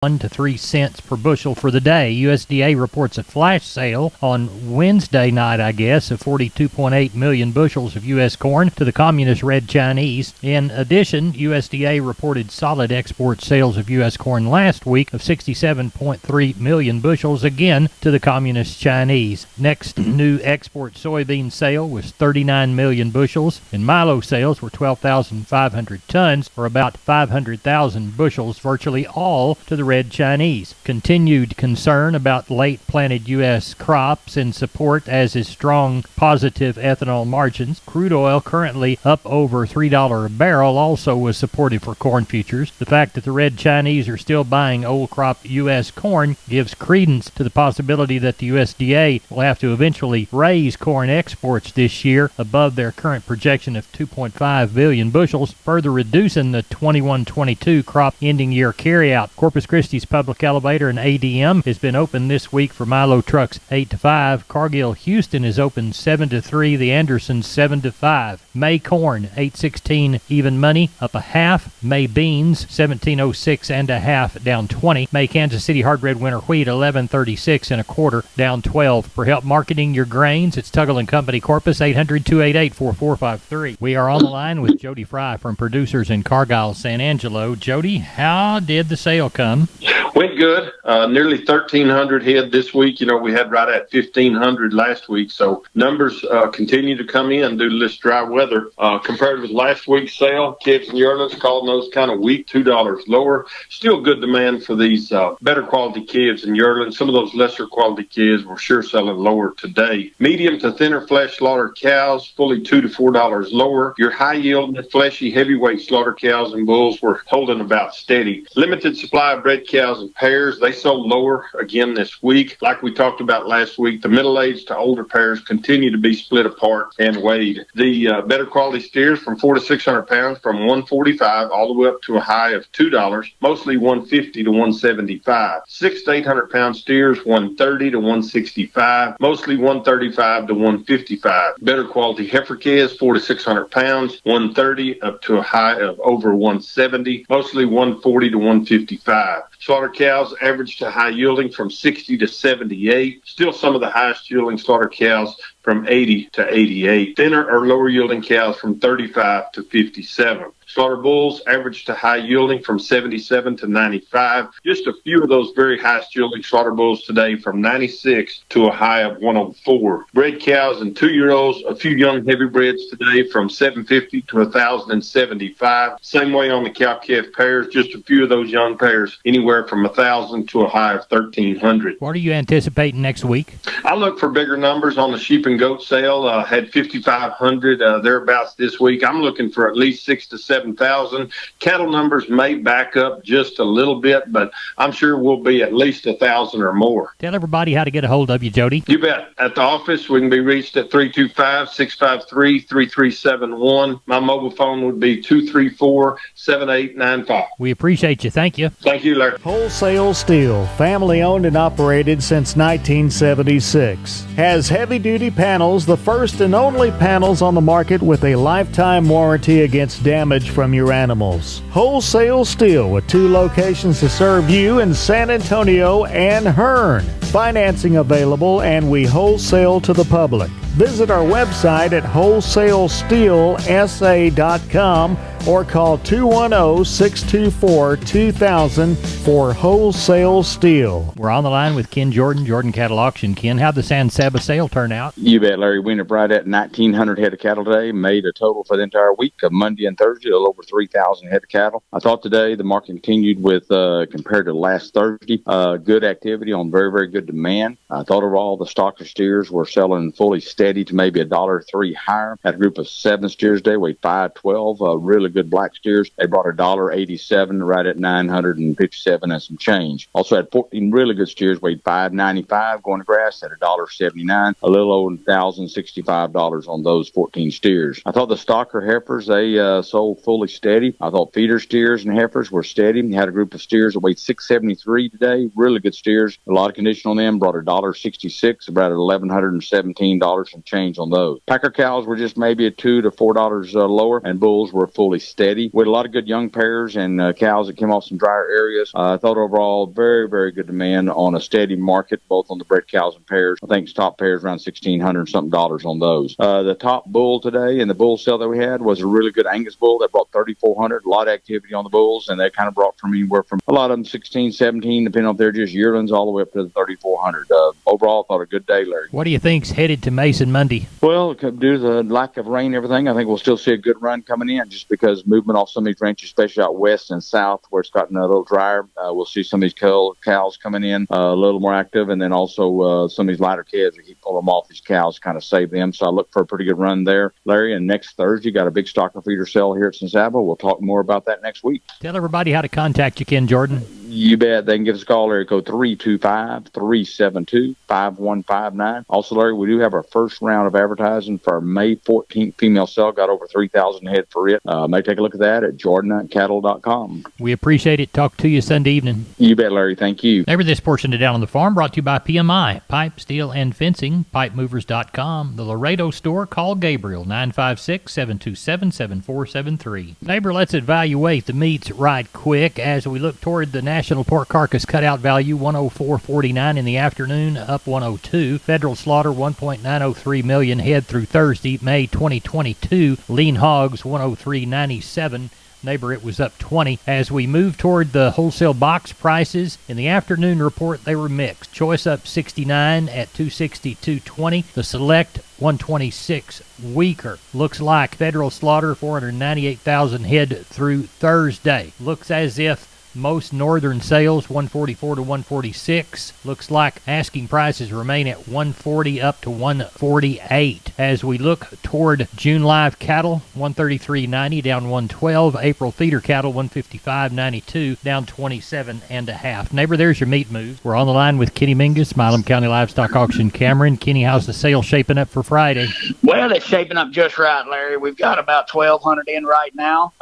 1 to 3 cents per bushel for the day. USDA reports a flash sale on Wednesday night, of 42.8 million bushels of U.S. corn to the communist Red Chinese. In addition, USDA reported solid export sales of U.S. corn last week of 67.3 million bushels, again to the communist Chinese. Next new export soybean sale was 39 million bushels, and milo sales were 12,500 tons, or about 500,000 bushels, virtually all to the Red Chinese. Continued concern about late planted U.S. crops in support as is strong positive ethanol margins. Crude oil, currently up over $3 a barrel, also was supportive for corn futures. The fact that the Red Chinese are still buying old crop U.S. corn gives credence to the possibility that the USDA will have to eventually raise corn exports this year above their current projection of 2.5 billion bushels, further reducing the 21-22 crop ending year carryout. Corpus Christi's public elevator and ADM has been open this week for Milo trucks 8 to 5. Cargill Houston is open 7 to 3. The Andersons 7 to 5. May corn 8.16 even money, up a half. May beans 17.06 and a half, down 20. May Kansas City hard red winter wheat 11.36 and a quarter, down 12. For help marketing your grains, it's Tuggle and Company, Corpus, 800-288-4453. We are on the line with Jody Fry from Producers in Cargyle, San Angelo. Jody, how did the sale come? Went good. Nearly 1,300 head this week. We had right at 1,500 last week. So numbers continue to come in due to this dry weather. Compared with last week's sale, kids and yearlings calling those kind of weak, $2 lower. Still good demand for these better quality kids and yearlings. Some of those lesser quality kids were sure selling lower today. Medium to thinner flesh slaughter cows, fully $2 to $4 lower. Your high yield, fleshy, heavyweight slaughter cows and bulls were holding about steady. Limited supply of bred cows and pairs, they sold lower again this week. Like we talked about last week, the middle-aged to older pairs continue to be split apart and weighed. The better quality steers from 400 to 600 pounds from $145 all the way up to a high of $2, mostly $150 to $175. 600 to 800 pound steers $130 to $165, mostly $135 to $155. Better quality heifer calves 400 to 600 pounds $130 up to a high of over $170, mostly $140 to $155. Slaughter cows average to high yielding from 60 to 78. Still some of the highest yielding slaughter cows from 80 to 88. Thinner or lower yielding cows from 35 to 57. Slaughter bulls average to high yielding from 77 to 95. Just a few of those very highest yielding slaughter bulls today from 96 to a high of 104. Bred cows and 2-year-olds, a few young heavy breds today from 750 to 1,075. Same way on the cow-calf pairs, just a few of those young pairs, anywhere from 1,000 to a high of 1,300. What are you anticipating next week? I look for bigger numbers on the sheep and goat sale. Had 5,500 thereabouts this week. I'm looking for at least 6,000 to 7,000. Cattle numbers may back up just a little bit, but I'm sure we'll be at least 1,000 or more. Tell everybody how to get a hold of you, Jody. You bet. At the office, we can be reached at 325-653-3371. My mobile phone would be 234-7895. We appreciate you. Thank you. Thank you, Larry. Wholesale Steel, family owned and operated since 1976. Has heavy-duty panels, the first and only panels on the market with a lifetime warranty against damage from your animals. Wholesale Steel with 2 locations to serve you in San Antonio and Hearn. Financing available, and we wholesale to the public. Visit our website at wholesalesteelsa.com or call 210-624-2000 for Wholesale Steel. We're on the line with Ken Jordan, Jordan Cattle Auction. Ken, how'd the San Saba sale turn out? You bet, Larry. We ended up right at 1,900 head of cattle today, made a total for the entire week of Monday and Thursday, a little over 3,000 head of cattle. I thought today the market continued with, compared to last Thursday, good activity on very, very good demand. I thought overall the stocker steers were selling fully steady to maybe $1.03 higher. Had a group of 7 steers today, weighed 512, really good black steers. They brought $1.87 right at 957 and some change. Also had 14 really good steers, weighed 595 going to grass at $1.79, a little over $1,065 on those 14 steers. I thought the stocker heifers, they sold fully steady. I thought feeder steers and heifers were steady. Had a group of steers that weighed 673 today, really good steers. A lot of condition on them, brought $1.66, about $1,117 and change on those. Packer cows were just maybe a $2 to $4 lower, and bulls were fully steady. We had a lot of good young pairs and cows that came off some drier areas. I thought overall very, very good demand on a steady market, both on the bred cows and pairs. I think top pairs around $1,600 something on those. The top bull today in the bull sale that we had was a really good Angus bull that brought 3,400. A lot of activity on the bulls, and they kind of brought from anywhere from a lot of them 16, 17, depending on if they're just yearlings, all the way up to the 3,400. Overall, I thought a good day, Larry. What do you think's headed to Mason Monday? Well, due to the lack of rain and everything, I think we'll still see a good run coming in, just because movement off some of these ranches, especially out west and south where it's gotten a little drier. We'll see some of these cows coming in a little more active, and then also some of these lighter calves, we keep pulling them off these cows, kind of save them. So I look for a pretty good run there, Larry. And next Thursday, got a big stocker feeder sale here at St. Saba. We'll talk more about that next week. Tell everybody how to contact you, Ken Jordan. You bet. They can give us a call, Larry, code 325-372-5159. Also, Larry, we do have our first round of advertising for our May 14th female sale. Got over 3,000 head for it. May take a look at that at jordanhuntcattle.com. We appreciate it. Talk to you Sunday evening. You bet, Larry. Thank you. Neighbor, this portion of Down on the Farm brought to you by PMI, Pipe, Steel, and Fencing, pipemovers.com. The Laredo store, call Gabriel, 956-727-7473. Neighbor, let's evaluate the meats right quick as we look toward the National Pork Carcass Cutout Value, 104.49 in the afternoon, up 102. Federal Slaughter, 1.903 million head through Thursday, May 2022. Lean Hogs, 103.97. Neighbor, it was up 20. As we move toward the wholesale box prices, in the afternoon report, they were mixed. Choice up 69 at 262.20. The Select 126 weaker. Looks like Federal Slaughter 498,000 head through Thursday. Looks as if most northern sales 144 to 146. Looks like asking prices remain at 140 up to 148. As we look toward June live cattle, 133.90 down 112. April feeder cattle 155.92 down 27.5. Neighbor, there's your meat move. We're on the line with Kenny Mingus, Milam County Livestock Auction, Cameron. Kenny, how's the sale shaping up for Friday? Well, it's shaping up just right, Larry. We've got about 1,200 in right now.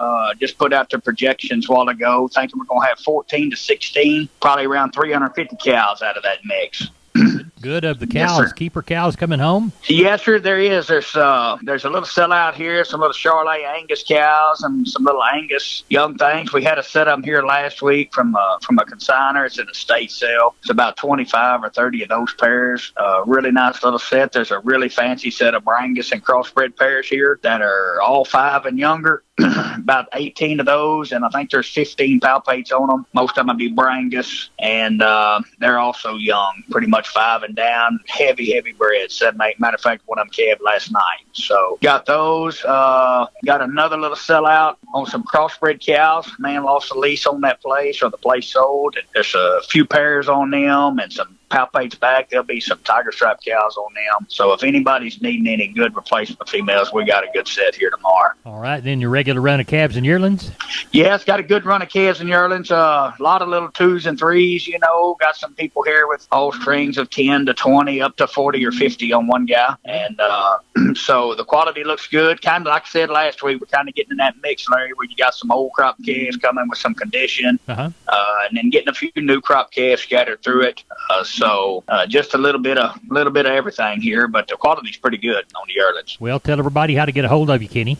Just put out the projections a while ago. Thinking we're going to have 14 to 16, probably around 350 cows out of that mix. Good. Of the Yes, cows, sir. keeper cows coming home? Yes, sir, there is. There's a little sellout here, some little Charolais Angus cows and some little Angus young things. We had a set up here last week from a consignor. It's an estate sale. It's about 25 or 30 of those pairs. Really nice little set. There's a really fancy set of Brangus and crossbred pairs here that are all 5 and younger. About 18 of those, and I think there's 15 palpates on them. Most of them will be Brangus, and they're also young, pretty much 5 and down. Heavy bred. 7, 8. Matter of fact, one of them calved last night. So got those. Got another little sellout on some crossbred cows. Man lost the lease on that place, or the place sold. And there's a few pairs on them and some palpates back. There'll be some tiger stripe cows on them. So if anybody's needing any good replacement females, we got a good set here tomorrow. All right, then your regular run of calves and yearlings? Yeah, it's got a good run of calves and yearlings. A lot of little 2s and 3s, you know. Got some people here with all strings of 10 to 20 up to 40 or 50 on one guy. And so the quality looks good. Kind of like I said last week, we're kind of getting in that mix, Larry, where you got some old crop calves coming with some condition, and then getting a few new crop calves scattered through it. So just a little bit of everything here, but the quality's pretty good on the yearlings. Well, tell everybody how to get a hold of you, Kenny.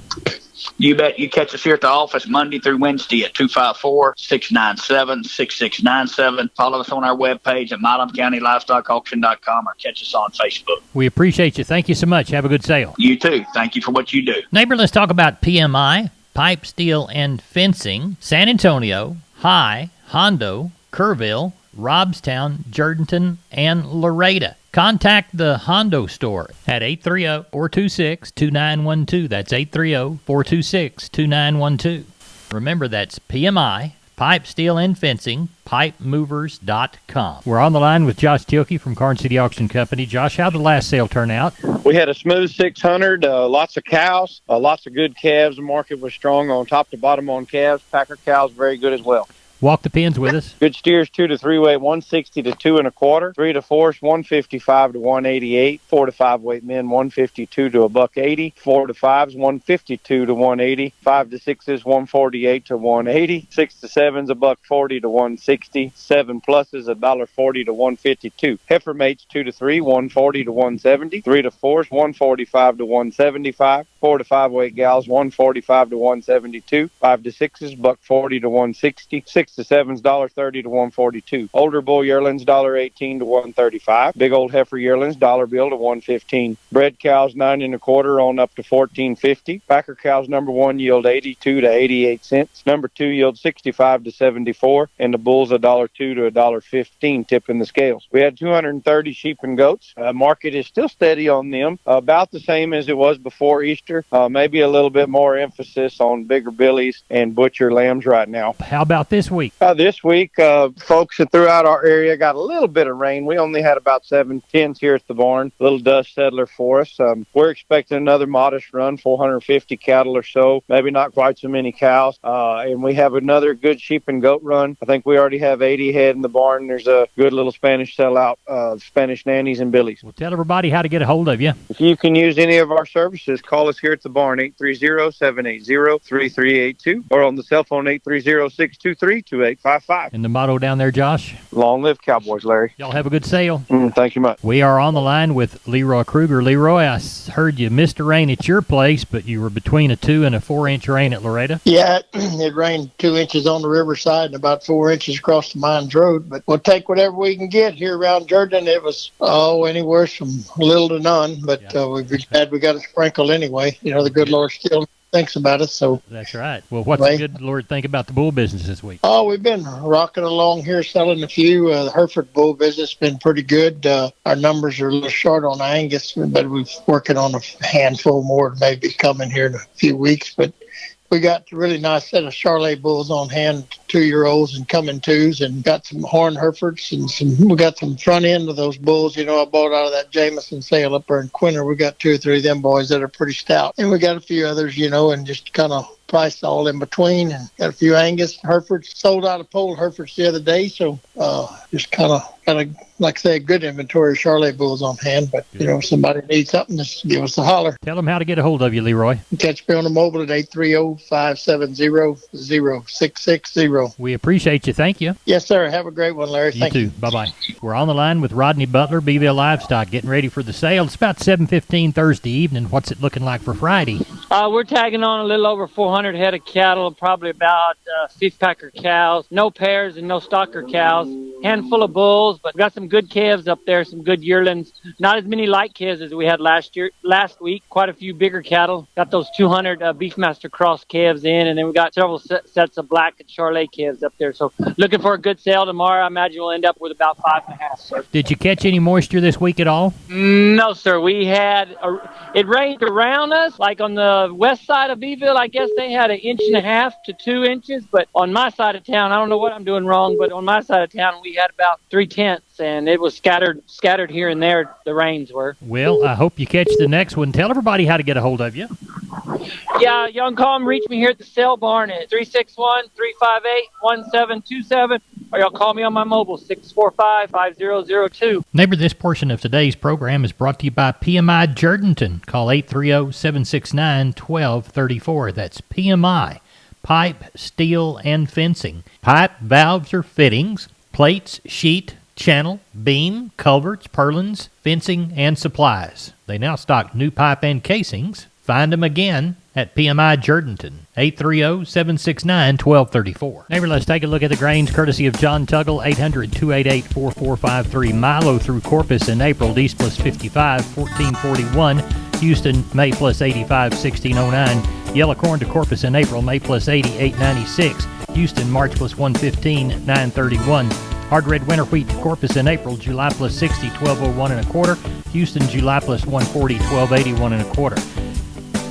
You bet. You catch us here at the office Monday through Wednesday at 254-697-6697. Follow us on our webpage at MilamCountyLivestockAuction.com or catch us on Facebook. We appreciate you. Thank you so much. Have a good sale. You too. Thank you for what you do. Neighbor, let's talk about PMI, Pipe, Steel, and Fencing, San Antonio, High, Hondo, Kerrville, Robstown, Jourdanton, and Laredo. Contact the Hondo store at 830-426-2912. That's 830-426-2912. Remember, that's PMI, Pipe, Steel, and Fencing, pipemovers.com. We're on the line with Josh Tilkey from Karn City Auction Company. Josh, how'd the last sale turn out? We had a smooth 600, lots of cows, lots of good calves. The market was strong on top to bottom on calves. Packer cows very good as well. Walk the pins with us. Good steers 2 to 3 weight 160 to 2 1/4. 3 to 4s 155 to 188. 4 to 5 weight men 152 to $1.80. 4 to 5s 152 to 180. 5 to 6s 148 to 180. 6 to 7s $1.40 to 160. 7 pluses $1.40 to 152. Heifer mates 2 to 3 140 to 170. 3 to 4s 145 to 175. 4 to 5 weight gals 145 to 172. 5 to 6s $1.40 to 160. 6 to 7s $1.30 to 142. Older bull yearlings $1.18 to 135. Big old heifer yearlings $1 bill to 115. Bred cows 9 1/4 on up to 14.50. Packer cows number 1 yield 82 to 88 cents. Number 2 yield 65 to 74, and the bulls $1.02 to $1.15 tipping the scales. We had 230 sheep and goats. Market is still steady on them, about the same as it was before Easter. Maybe a little bit more emphasis on bigger billies and butcher lambs right now. How about this week? This week, folks throughout our area got a little bit of rain. We only had about 7 tens here at the barn. A little dust settler for us. We're expecting another modest run, 450 cattle or so, maybe not quite so many cows. And we have another good sheep and goat run. I think we already have 80 head in the barn. There's a good little Spanish sellout, Spanish nannies and billies. Well, tell everybody how to get a hold of you. If you can use any of our services, call us here at the barn, 830-780-3382, or on the cell phone, 830-623-2855. And the motto down there, Josh? Long live Cowboys, Larry. Y'all have a good sale. Thank you much. We are on the line with Leroy Kruger. Leroy, I heard you missed a rain at your place, but you were between a 2 and a 4-inch rain at Loretta. Yeah, it rained 2 inches on the riverside and about 4 inches across the Mines Road. But we'll take whatever we can get here around Jordan. It was anywhere from little to none, but we're glad we got a sprinkle anyway. You know, the good Lord still thinks about us. So that's right. Well, what's the good Lord think about the bull business this week? Oh, we've been rocking along here, selling a few. The Hereford bull business has been pretty good. Our numbers are a little short on Angus, but we're working on a handful more maybe coming here in a few weeks. But we got a really nice set of Charolais bulls on hand, 2-year-olds and coming twos, and got some horn Herefords and we got some front end of those bulls. You know, I bought out of that Jameson sale up there in Quinter. We got 2 or 3 of them boys that are pretty stout, and we got a few others, you know, and just kind of priced all in between, and got a few Angus Herefords. Sold out of pole Herefords the other day, so just kind of like I say, a good inventory of Charolais bulls on hand. But you know, if somebody needs something, just give us a holler. Tell them how to get a hold of you, Leroy. You catch me on the mobile at 830-570-0660. We appreciate you. Thank you. Yes, sir. Have a great one, Larry. You too. Bye-bye. We're on the line with Rodney Butler, Beeville Livestock, getting ready for the sale. It's about 7:15 Thursday evening. What's it looking like for Friday? We're tagging on a little over 400 head of cattle, probably about 50 packer cows, no pairs and no stocker cows, handful of bulls, but we got some good calves up there, some good yearlings. Not as many light calves as we had last week. Quite a few bigger cattle. Got those 200 Beefmaster Cross calves in, and then we got several sets of black and Charolais calves up there. So looking for a good sale tomorrow. I imagine we'll end up with about 5.5, sir. Did you catch any moisture this week at all? No, sir. We had it rained around us, like on the west side of Beeville. I guess they had 1.5 to 2 inches, but on my side of town, I don't know what I'm doing wrong, but on my side of town, we had about 3/10, and it was scattered here and there. The rains were. Well, I hope you catch the next one. Tell everybody how to get a hold of you. Yeah, y'all can call and reach me here at the sale barn at 361-358-1727, or y'all call me on my mobile, 645-5002. Neighbor, this portion of today's program is brought to you by PMI Jordanton. Call 830-769-1234. That's PMI, pipe, steel, and fencing. Pipe, valves, or fittings, plates, sheet, channel, beam, culverts, purlins, fencing, and supplies. They now stock new pipe and casings. Find them again at PMI Jordanton, 830-769-1234. Neighbor, let's take a look at the grains courtesy of John Tuggle, 800-288-4453. Milo through Corpus in April, East plus 55, 1441. Houston, May plus 85, 1609. Yellow corn to Corpus in April, May plus 80, 896. Houston, March plus 115, 931. Hard red winter wheat to Corpus in April, July plus 60, 1201 1/4. Houston, July plus 140, 1281 1/4.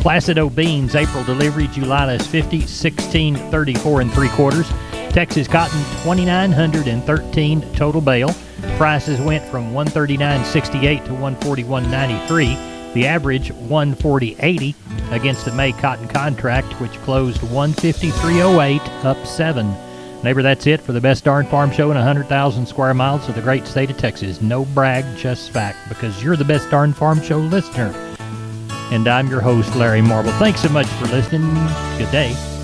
Placido beans, April delivery, July less 50, 1634 3/4. Texas cotton, 2,913 total bale. Prices went from 139.68 to 141.93. The average 140.80 against the May cotton contract, which closed 153.08, up 7. Neighbor, that's it for the Best Darn Farm Show in 100,000 square miles of the great state of Texas. No brag, just fact, because you're the Best Darn Farm Show listener. And I'm your host, Larry Marble. Thanks so much for listening. Good day.